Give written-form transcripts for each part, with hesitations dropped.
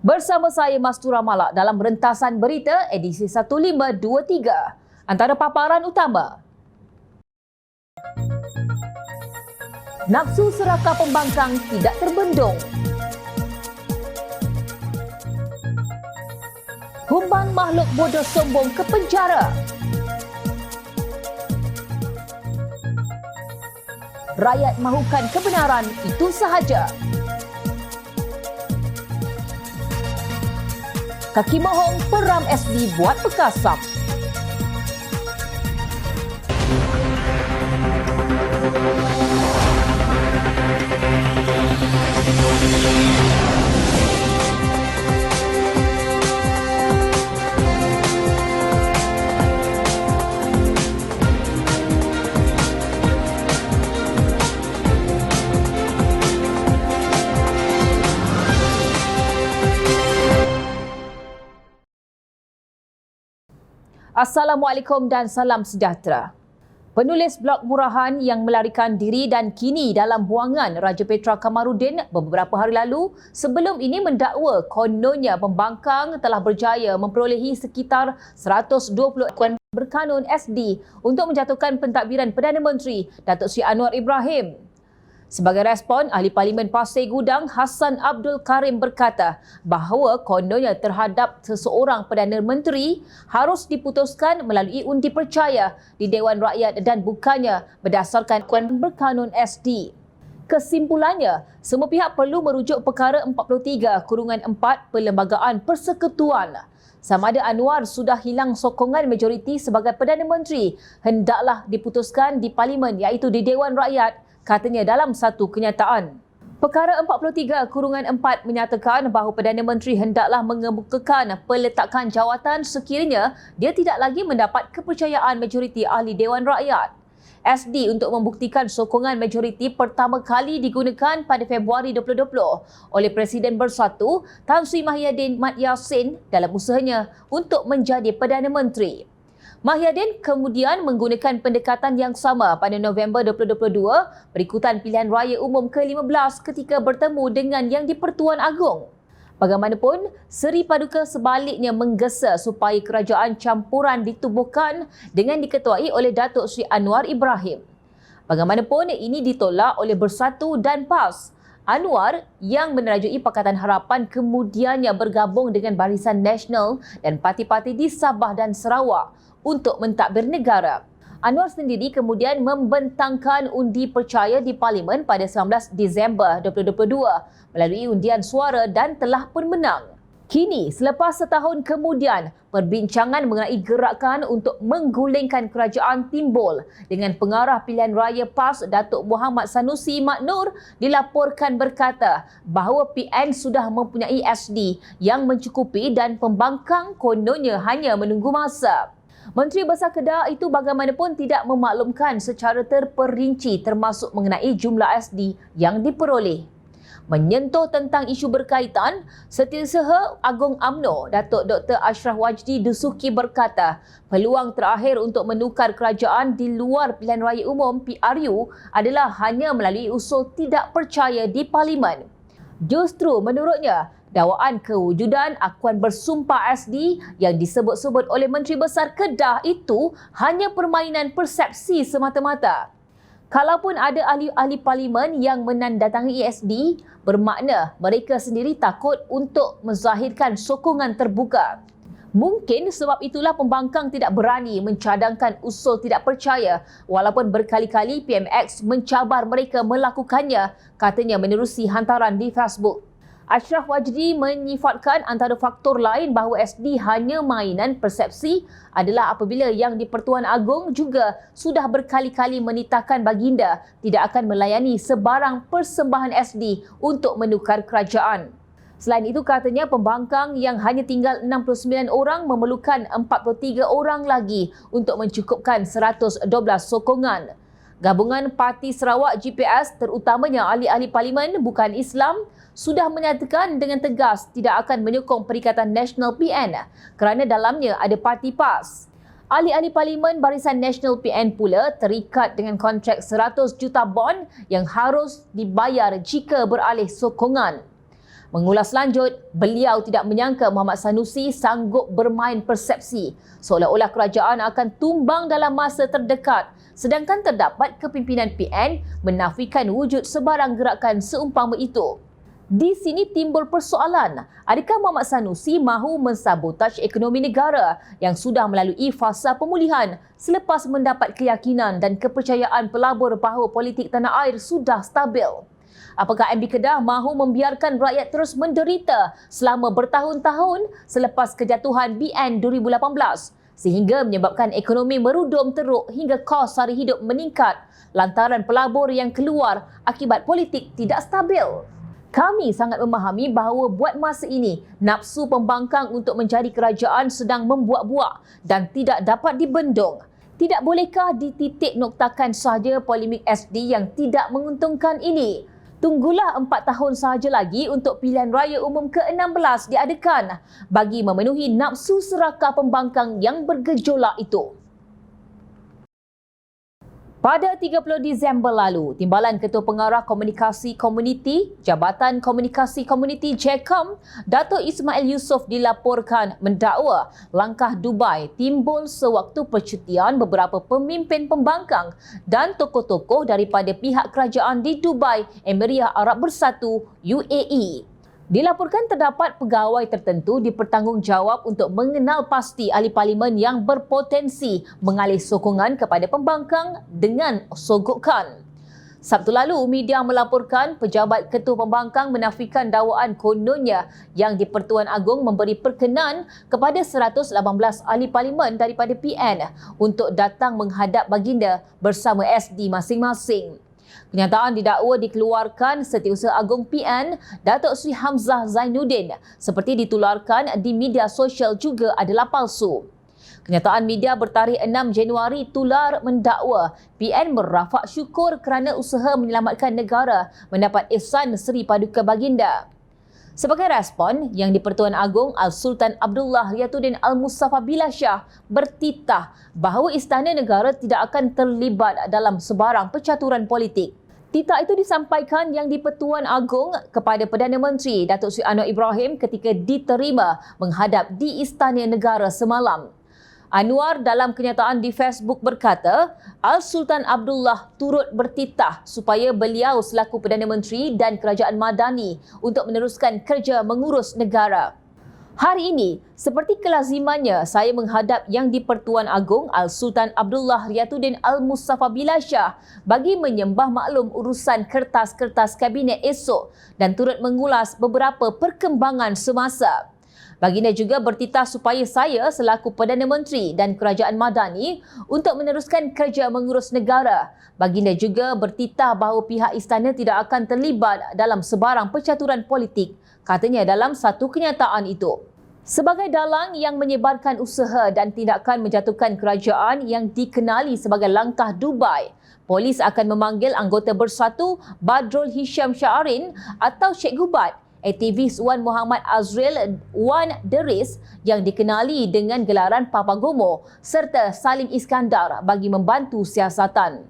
Bersama saya Mastura Malak dalam rentasan berita edisi 1523. Antara paparan utama. Nafsu serakah pembangkang tidak terbendung. Humban makhluk bodoh sombong ke penjara. Rakyat mahukan kebenaran, itu sahaja. Kaki mohong peram SD buat pekasap. Assalamualaikum dan salam sejahtera. Penulis blog murahan yang melarikan diri dan kini dalam buangan Raja Petra Kamarudin beberapa hari lalu sebelum ini mendakwa kononnya pembangkang telah berjaya memperolehi sekitar 120 akuan berkanun SD untuk menjatuhkan pentadbiran Perdana Menteri Datuk Seri Anwar Ibrahim. Sebagai respon, Ahli Parlimen Pasir Gudang Hassan Abdul Karim berkata bahawa kononnya terhadap seseorang Perdana Menteri harus diputuskan melalui undi percaya di Dewan Rakyat dan bukannya berdasarkan akuan berkanun SD. Kesimpulannya, semua pihak perlu merujuk perkara 43/4 Perlembagaan Persekutuan. Sama ada Anwar sudah hilang sokongan majoriti sebagai Perdana Menteri hendaklah diputuskan di Parlimen iaitu di Dewan Rakyat, katanya dalam satu kenyataan. Perkara 43/4 menyatakan bahawa Perdana Menteri hendaklah mengemukakan peletakan jawatan sekiranya dia tidak lagi mendapat kepercayaan majoriti ahli Dewan Rakyat. SD untuk membuktikan sokongan majoriti pertama kali digunakan pada Februari 2020 oleh Presiden Bersatu Tan Sri Mahyadin Mat Yassin dalam usahanya untuk menjadi Perdana Menteri. Mahyadin kemudian menggunakan pendekatan yang sama pada November 2022 berikutan pilihan raya umum ke-15 ketika bertemu dengan Yang di-Pertuan Agong. Bagaimanapun, Seri Paduka sebaliknya menggesa supaya kerajaan campuran ditubuhkan dengan diketuai oleh Datuk Seri Anwar Ibrahim. Bagaimanapun, ini ditolak oleh Bersatu dan PAS. Anwar yang menerajui Pakatan Harapan kemudiannya bergabung dengan Barisan Nasional dan parti-parti di Sabah dan Sarawak untuk mentadbir negara. Anwar sendiri kemudian membentangkan undi percaya di Parlimen pada 19 Disember 2022 melalui undian suara dan telah pun menang. Kini, selepas setahun kemudian, perbincangan mengenai gerakan untuk menggulingkan kerajaan timbul dengan pengarah pilihan raya PAS Datuk Muhammad Sanusi Mat Noor dilaporkan berkata bahawa PN sudah mempunyai SD yang mencukupi dan pembangkang kononnya hanya menunggu masa. Menteri Besar Kedah itu bagaimanapun tidak memaklumkan secara terperinci termasuk mengenai jumlah SD yang diperoleh. Menyentuh tentang isu berkaitan, Setiausaha Agung UMNO, Datuk Dr. Ashraf Wajdi Dusuki berkata, peluang terakhir untuk menukar kerajaan di luar pilihan raya umum PRU adalah hanya melalui usul tidak percaya di Parlimen. Justru menurutnya, dakwaan kewujudan akuan bersumpah SD yang disebut-sebut oleh Menteri Besar Kedah itu hanya permainan persepsi semata-mata. Kalaupun ada ahli-ahli Parlimen yang menandatangani SD, bermakna mereka sendiri takut untuk menzahirkan sokongan terbuka. Mungkin sebab itulah pembangkang tidak berani mencadangkan usul tidak percaya walaupun berkali-kali PMX mencabar mereka melakukannya, katanya menerusi hantaran di Facebook. Ashraf Wajdi menyifatkan antara faktor lain bahawa SD hanya mainan persepsi adalah apabila Yang di-Pertuan Agong juga sudah berkali-kali menitahkan baginda tidak akan melayani sebarang persembahan SD untuk menukar kerajaan. Selain itu, katanya pembangkang yang hanya tinggal 69 orang memerlukan 43 orang lagi untuk mencukupkan 112 sokongan. Gabungan Parti Sarawak GPS terutamanya ahli-ahli Parlimen bukan Islam sudah menyatakan dengan tegas tidak akan menyokong Perikatan Nasional PN kerana dalamnya ada parti PAS. Ahli-ahli Parlimen Barisan Nasional PN pula terikat dengan kontrak 100 juta bond yang harus dibayar jika beralih sokongan. Mengulas lanjut, beliau tidak menyangka Muhammad Sanusi sanggup bermain persepsi seolah-olah kerajaan akan tumbang dalam masa terdekat, sedangkan terdapat kepimpinan PN menafikan wujud sebarang gerakan seumpama itu. Di sini timbul persoalan, adakah Muhammad Sanusi mahu mensabotaj ekonomi negara yang sudah melalui fasa pemulihan selepas mendapat keyakinan dan kepercayaan pelabur bahawa politik tanah air sudah stabil? Apakah MB Kedah mahu membiarkan rakyat terus menderita selama bertahun-tahun selepas kejatuhan BN 2018 sehingga menyebabkan ekonomi merudum teruk hingga kos sara hidup meningkat lantaran pelabur yang keluar akibat politik tidak stabil? Kami sangat memahami bahawa buat masa ini, nafsu pembangkang untuk menjadi kerajaan sedang membuak-buak dan tidak dapat dibendung. Tidak bolehkah dititik noktakan sahaja polemik SD yang tidak menguntungkan ini? Tunggulah 4 tahun sahaja lagi untuk pilihan raya umum ke-16 diadakan bagi memenuhi nafsu serakah pembangkang yang bergejolak itu. Pada 30 Disember lalu, Timbalan Ketua Pengarah Komunikasi Komuniti, Jabatan Komunikasi Komuniti JKOM, Dato' Ismail Yusof dilaporkan mendakwa langkah Dubai timbul sewaktu percutian beberapa pemimpin pembangkang dan tokoh-tokoh daripada pihak kerajaan di Dubai, Emirat Arab Bersatu, UAE. Dilaporkan terdapat pegawai tertentu dipertanggungjawab untuk mengenal pasti ahli parlimen yang berpotensi mengalih sokongan kepada pembangkang dengan sogokan. Sabtu lalu, media melaporkan pejabat ketua pembangkang menafikan dakwaan kononnya yang di-Pertuan Agong memberi perkenan kepada 118 ahli parlimen daripada PN untuk datang menghadap baginda bersama SD masing-masing. Kenyataan didakwa dikeluarkan Setiausaha Agong PN, Datuk Seri Hamzah Zainuddin, seperti ditularkan di media sosial juga adalah palsu. Kenyataan media bertarikh 6 Januari tular mendakwa PN merafak syukur kerana usaha menyelamatkan negara mendapat ihsan Seri Paduka Baginda. Sebagai respon, Yang di-Pertuan Agong Al-Sultan Abdullah Riyatuddin Al-Mustafa Billah Shah bertitah bahawa Istana Negara tidak akan terlibat dalam sebarang percaturan politik. Titah itu disampaikan Yang di-Pertuan Agong kepada Perdana Menteri Datuk Seri Anwar Ibrahim ketika diterima menghadap di Istana Negara semalam. Anwar dalam kenyataan di Facebook berkata, Al-Sultan Abdullah turut bertitah supaya beliau selaku Perdana Menteri dan Kerajaan Madani untuk meneruskan kerja mengurus negara. Hari ini, seperti kelazimannya, saya menghadap Yang di-Pertuan Agong Al-Sultan Abdullah Riyatuddin Al-Mustafa Billah Shah bagi menyembah maklum urusan kertas-kertas kabinet esok dan turut mengulas beberapa perkembangan semasa. Baginda juga bertitah supaya saya selaku Perdana Menteri dan Kerajaan Madani untuk meneruskan kerja mengurus negara. Baginda juga bertitah bahawa pihak istana tidak akan terlibat dalam sebarang percaturan politik, katanya dalam satu kenyataan itu. Sebagai dalang yang menyebarkan usaha dan tindakan menjatuhkan kerajaan yang dikenali sebagai langkah Dubai, polis akan memanggil anggota Bersatu Badrul Hisham Syaarin atau Sheikh Gubat, aktivis Wan Muhammad Azril Wan Deris yang dikenali dengan gelaran Papa Gomo serta Salim Iskandar bagi membantu siasatan.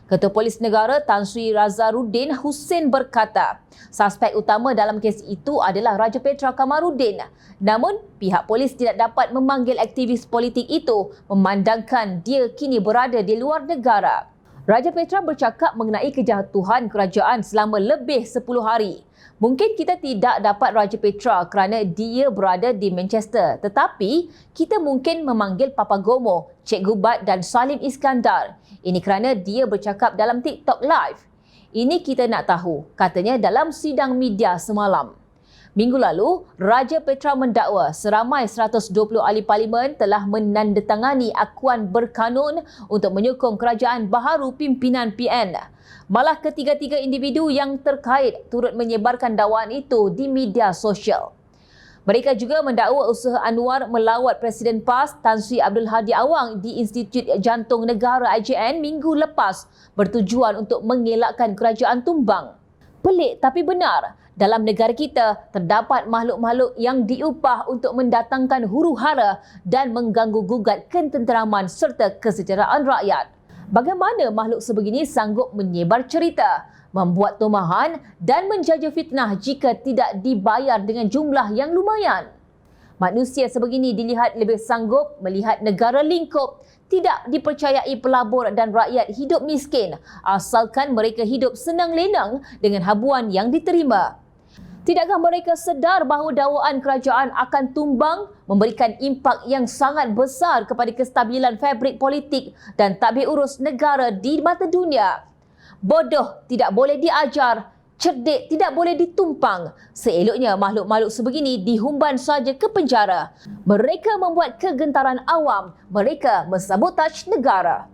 Ketua Polis Negara Tan Sri Razaruddin Hussein berkata, suspek utama dalam kes itu adalah Raja Petra Kamaruddin. Namun, pihak polis tidak dapat memanggil aktivis politik itu memandangkan dia kini berada di luar negara. Raja Petra bercakap mengenai kejatuhan kerajaan selama lebih 10 hari. Mungkin kita tidak dapat Raja Petra kerana dia berada di Manchester, tetapi kita mungkin memanggil Papa Gomo, Cik Gubat dan Salim Iskandar. Ini kerana dia bercakap dalam TikTok Live. Ini kita nak tahu, katanya dalam sidang media semalam. Minggu lalu, Raja Petra mendakwa seramai 120 ahli parlimen telah menandatangani akuan berkanun untuk menyokong kerajaan baharu pimpinan PN. Malah ketiga-tiga individu yang terkait turut menyebarkan dakwaan itu di media sosial. Mereka juga mendakwa usaha Anwar melawat Presiden PAS Tan Sri Abdul Hadi Awang di Institut Jantung Negara IJN minggu lepas bertujuan untuk mengelakkan kerajaan tumbang. Pelik tapi benar, dalam negara kita terdapat makhluk-makhluk yang diupah untuk mendatangkan huru-hara dan mengganggu-gugat ketenteraman serta kesejahteraan rakyat. Bagaimana makhluk sebegini sanggup menyebar cerita membuat tomahan dan menjaja fitnah jika tidak dibayar dengan jumlah yang lumayan. Manusia sebegini dilihat lebih sanggup melihat negara lingkup tidak dipercayai pelabur dan rakyat hidup miskin asalkan mereka hidup senang lenang dengan habuan yang diterima. Tidakkah mereka sedar bahawa dakwaan kerajaan akan tumbang memberikan impak yang sangat besar kepada kestabilan fabrik politik dan tadbir urus negara di mata dunia? Bodoh tidak boleh diajar, cerdik tidak boleh ditumpang. Seeloknya makhluk-makhluk sebegini dihumban saja ke penjara. Mereka membuat kegentaran awam. Mereka mensabotaj negara.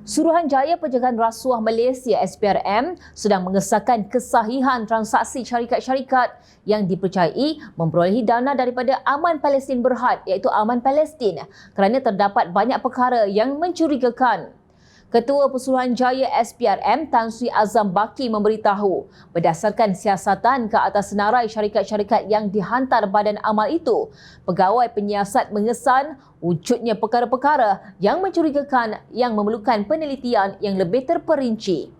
Suruhanjaya Pencegahan Rasuah Malaysia SPRM sedang mengesahkan kesahihan transaksi syarikat-syarikat yang dipercayai memperolehi dana daripada Aman Palestin Berhad iaitu Aman Palestin kerana terdapat banyak perkara yang mencurigakan. Ketua Pesuruhanjaya SPRM Tan Sri Azam Baki memberitahu berdasarkan siasatan ke atas senarai syarikat-syarikat yang dihantar badan amal itu, pegawai penyiasat mengesan wujudnya perkara-perkara yang mencurigakan yang memerlukan penelitian yang lebih terperinci.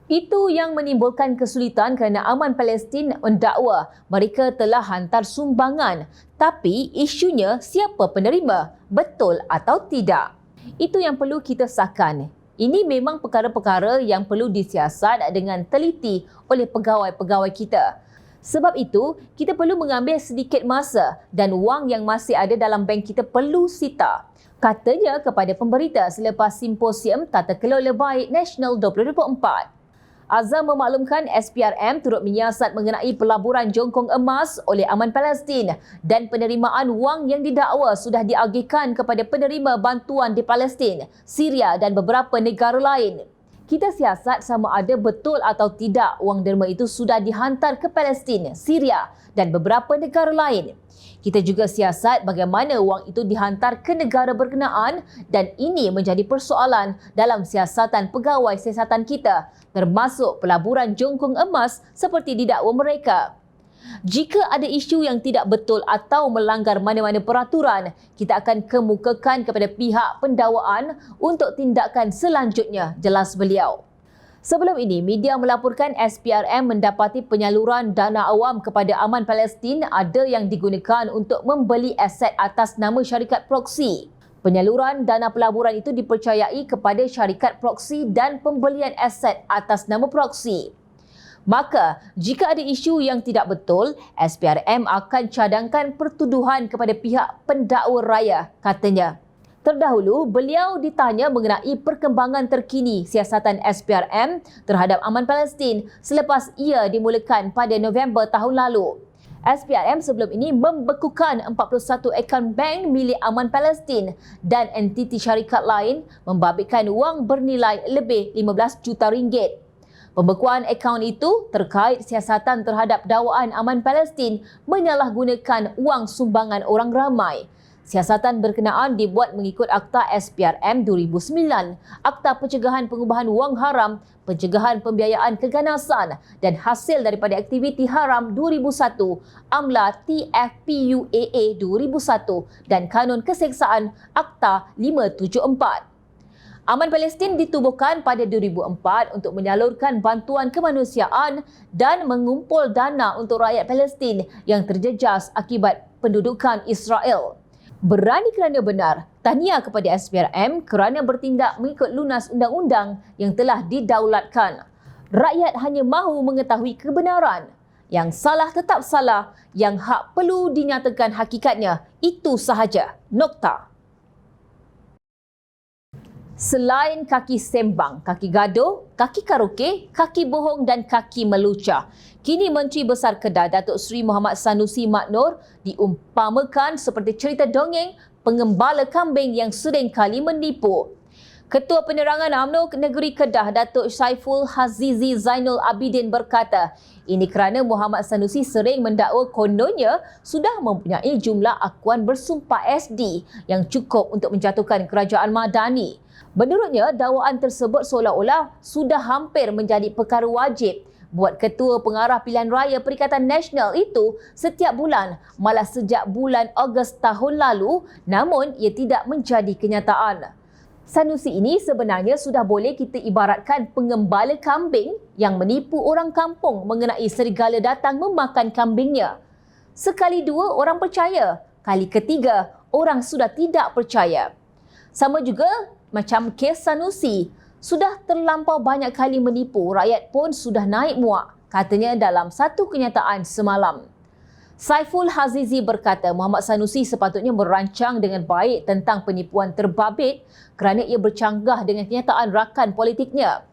Itu yang menimbulkan kesulitan kerana Aman Palestin mendakwa mereka telah hantar sumbangan, tapi isunya siapa penerima, betul atau tidak. Itu yang perlu kita sahkan. Ini memang perkara-perkara yang perlu disiasat dengan teliti oleh pegawai-pegawai kita. Sebab itu, kita perlu mengambil sedikit masa dan wang yang masih ada dalam bank kita perlu sita. Katanya kepada pemberita selepas simposium Tata Kelola Baik Nasional 2024. Azam memaklumkan SPRM turut menyiasat mengenai pelaburan jongkong emas oleh Aman Palestin dan penerimaan wang yang didakwa sudah diagihkan kepada penerima bantuan di Palestin, Syria dan beberapa negara lain. Kita siasat sama ada betul atau tidak wang derma itu sudah dihantar ke Palestin, Syria dan beberapa negara lain. Kita juga siasat bagaimana wang itu dihantar ke negara berkenaan dan ini menjadi persoalan dalam siasatan pegawai siasatan kita termasuk pelaburan jongkong emas seperti didakwa mereka. Jika ada isu yang tidak betul atau melanggar mana-mana peraturan, kita akan kemukakan kepada pihak pendakwaan untuk tindakan selanjutnya, jelas beliau. Sebelum ini, media melaporkan SPRM mendapati penyaluran dana awam kepada Aman Palestin ada yang digunakan untuk membeli aset atas nama syarikat proksi. Penyaluran dana pelaburan itu dipercayai kepada syarikat proksi dan pembelian aset atas nama proksi. Maka, jika ada isu yang tidak betul, SPRM akan cadangkan pertuduhan kepada pihak pendakwa raya, katanya. Terdahulu, beliau ditanya mengenai perkembangan terkini siasatan SPRM terhadap Aman Palestin selepas ia dimulakan pada November tahun lalu. SPRM sebelum ini membekukan 41 akaun bank milik Aman Palestin dan entiti syarikat lain membabitkan wang bernilai lebih 15 juta ringgit. Pembekuan akaun itu terkait siasatan terhadap dakwaan Aman Palestin menyalahgunakan wang sumbangan orang ramai. Siasatan berkenaan dibuat mengikut Akta SPRM 2009, Akta Pencegahan Pengubahan Wang Haram, Pencegahan Pembiayaan Keganasan dan Hasil daripada Aktiviti Haram 2001, AMLA TFPUAA 2001 dan Kanun Keseksaan Akta 574. Aman Palestin ditubuhkan pada 2004 untuk menyalurkan bantuan kemanusiaan dan mengumpul dana untuk rakyat Palestin yang terjejas akibat pendudukan Israel. Berani kerana benar, tahniah kepada SPRM kerana bertindak mengikut lunas undang-undang yang telah didaulatkan. Rakyat hanya mahu mengetahui kebenaran. Yang salah tetap salah, yang hak perlu dinyatakan hakikatnya. Itu sahaja. Nokta. Selain kaki sembang, kaki gaduh, kaki karaoke, kaki bohong dan kaki melucah, kini Menteri Besar Kedah Datuk Seri Muhammad Sanusi Mat Noor diumpamakan seperti cerita dongeng pengembala kambing yang sering kali menipu. Ketua Penerangan UMNO Negeri Kedah Datuk Saiful Hazizi Zainul Abidin berkata, ini kerana Muhammad Sanusi sering mendakwa kononnya sudah mempunyai jumlah akuan bersumpah SD yang cukup untuk menjatuhkan kerajaan Madani. Menurutnya, dakwaan tersebut seolah-olah sudah hampir menjadi perkara wajib buat Ketua Pengarah Pilihan Raya Perikatan Nasional itu setiap bulan, malah sejak bulan Ogos tahun lalu, namun ia tidak menjadi kenyataan. Sanusi ini sebenarnya sudah boleh kita ibaratkan pengembala kambing yang menipu orang kampung mengenai serigala datang memakan kambingnya. Sekali dua orang percaya, kali ketiga orang sudah tidak percaya. Sama juga macam kes Sanusi, sudah terlampau banyak kali menipu, rakyat pun sudah naik muak, katanya dalam satu kenyataan semalam. Saiful Hazizi berkata Muhammad Sanusi sepatutnya merancang dengan baik tentang penipuan terbabit kerana ia bercanggah dengan kenyataan rakan politiknya.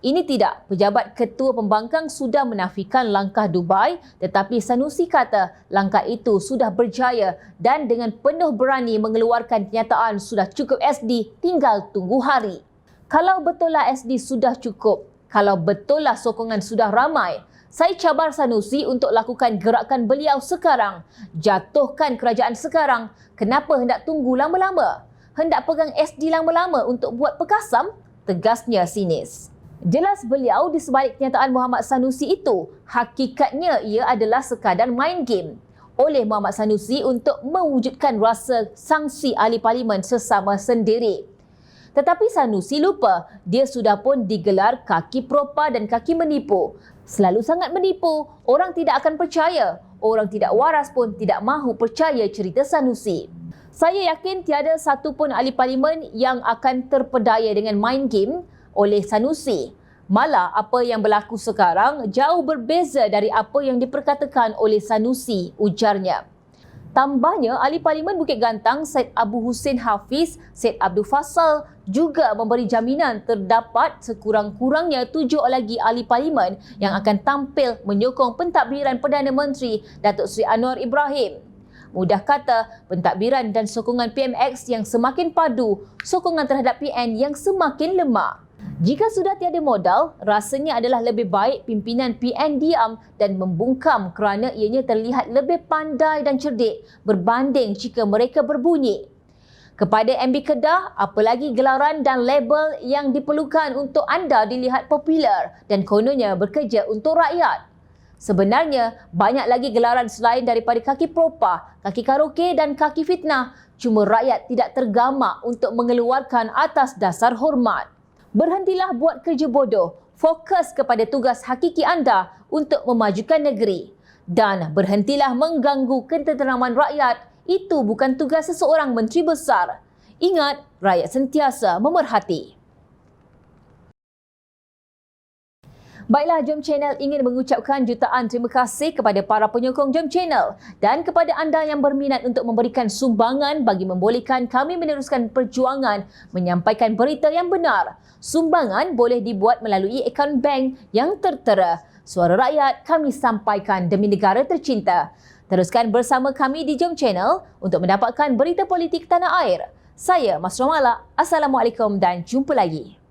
Ini tidak, pejabat ketua pembangkang sudah menafikan langkah Dubai, tetapi Sanusi kata langkah itu sudah berjaya dan dengan penuh berani mengeluarkan kenyataan sudah cukup SD, tinggal tunggu hari. Kalau betul lah SD sudah cukup, kalau betul lah sokongan sudah ramai, saya cabar Sanusi untuk lakukan gerakan beliau sekarang. Jatuhkan kerajaan sekarang. Kenapa hendak tunggu lama-lama? Hendak pegang SD lama-lama untuk buat pekasam? Tegasnya sinis. Jelas beliau di sebalik kenyataan Muhammad Sanusi itu, hakikatnya ia adalah sekadar main game oleh Muhammad Sanusi untuk mewujudkan rasa sangsi ahli parlimen sesama sendiri. Tetapi Sanusi lupa, dia sudah pun digelar kaki propa dan kaki menipu. Selalu sangat menipu, orang tidak akan percaya. Orang tidak waras pun tidak mahu percaya cerita Sanusi. Saya yakin tiada satu pun ahli parlimen yang akan terpedaya dengan main game oleh Sanusi. Malah apa yang berlaku sekarang jauh berbeza dari apa yang diperkatakan oleh Sanusi, ujarnya. Tambahnya, ahli parlimen Bukit Gantang Syed Abu Hussein Hafiz, Syed Abdul Fassal juga memberi jaminan terdapat sekurang-kurangnya 7 lagi ahli parlimen yang akan tampil menyokong pentadbiran Perdana Menteri Datuk Seri Anwar Ibrahim. Mudah kata, pentadbiran dan sokongan PMX yang semakin padu, sokongan terhadap PN yang semakin lemah. Jika sudah tiada modal, rasanya adalah lebih baik pimpinan PN diam dan membungkam kerana ianya terlihat lebih pandai dan cerdik berbanding jika mereka berbunyi. Kepada MB Kedah, apalagi gelaran dan label yang diperlukan untuk anda dilihat popular dan kononnya bekerja untuk rakyat. Sebenarnya, banyak lagi gelaran selain daripada kaki propa, kaki karaoke dan kaki fitnah. Cuma rakyat tidak tergamak untuk mengeluarkan atas dasar hormat. Berhentilah buat kerja bodoh, fokus kepada tugas hakiki anda untuk memajukan negeri. Dan berhentilah mengganggu ketenteraman rakyat, itu bukan tugas seseorang menteri besar. Ingat, rakyat sentiasa memerhati. Baiklah, Jom Channel ingin mengucapkan jutaan terima kasih kepada para penyokong Jom Channel dan kepada anda yang berminat untuk memberikan sumbangan bagi membolehkan kami meneruskan perjuangan menyampaikan berita yang benar. Sumbangan boleh dibuat melalui akaun bank yang tertera. Suara rakyat kami sampaikan demi negara tercinta. Teruskan bersama kami di Jom Channel untuk mendapatkan berita politik tanah air. Saya Mas Romala. Assalamualaikum dan jumpa lagi.